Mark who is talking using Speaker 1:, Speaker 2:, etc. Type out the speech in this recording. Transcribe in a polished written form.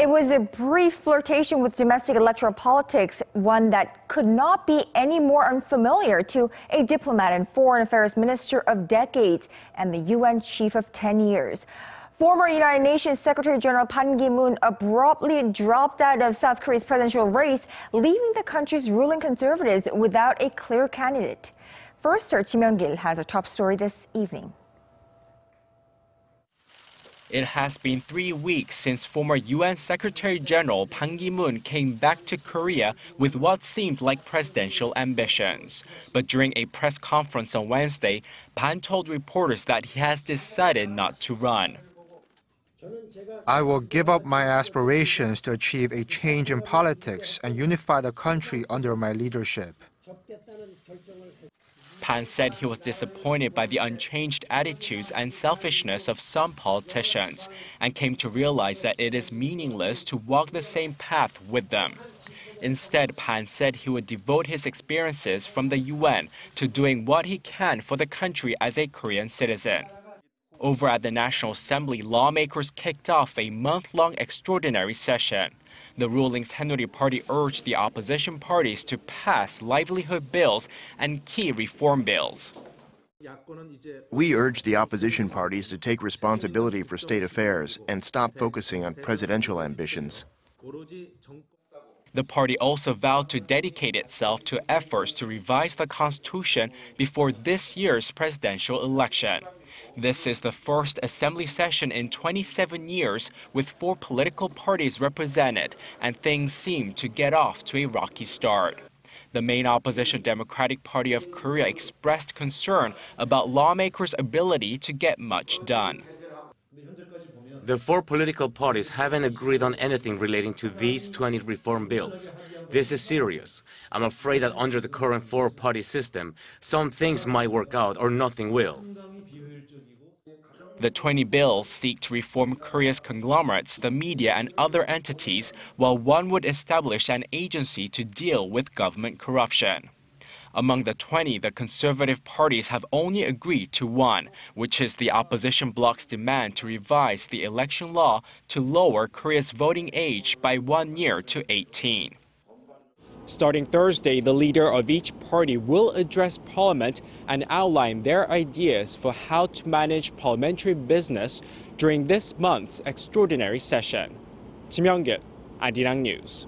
Speaker 1: It was a brief flirtation with domestic electoral politics, one that could not be any more unfamiliar to a diplomat and foreign affairs minister of decades and the UN chief of 10 years. Former United Nations Secretary General Ban Ki-moon abruptly dropped out of South Korea's presidential race, leaving the country's ruling conservatives without a clear candidate. First, our Myung-kil has our top story this evening.
Speaker 2: It has been 3 weeks since former UN Secretary General Ban Ki-moon came back to Korea with what seemed like presidential ambitions. But during a press conference on Wednesday, Ban told reporters that he has decided not to run.
Speaker 3: I will give up my aspirations to achieve a change in politics and unify the country under my leadership.
Speaker 2: Ban said he was disappointed by the unchanged attitudes and selfishness of some politicians and came to realize that it is meaningless to walk the same path with them. Instead, Ban said he would devote his experiences from the UN to doing what he can for the country as a Korean citizen. Over at the National Assembly, lawmakers kicked off a month-long extraordinary session. The ruling Saenuri Party urged the opposition parties to pass livelihood bills and key reform bills.
Speaker 4: We urge the opposition parties to take responsibility for state affairs and stop focusing on presidential ambitions.
Speaker 2: The party also vowed to dedicate itself to efforts to revise the constitution before this year's presidential election. This is the first assembly session in 27 years with 4 political parties represented, and things seem to get off to a rocky start. The main opposition Democratic Party of Korea expressed concern about lawmakers' ability to get much done.
Speaker 5: The 4 political parties haven't agreed on anything relating to these 20 reform bills. This is serious. I'm afraid that under the current 4-party system, some things might work out or nothing will.
Speaker 2: The 20 bills seek to reform Korea's conglomerates, the media, and other entities, while one would establish an agency to deal with government corruption. Among the 20, the conservative parties have only agreed to one, which is the opposition bloc's demand to revise the election law to lower Korea's voting age by 1 year to 18. Starting Thursday, the leader of each party will address Parliament and outline their ideas for how to manage parliamentary business during this month's extraordinary session. Myung-kil, Arirang News.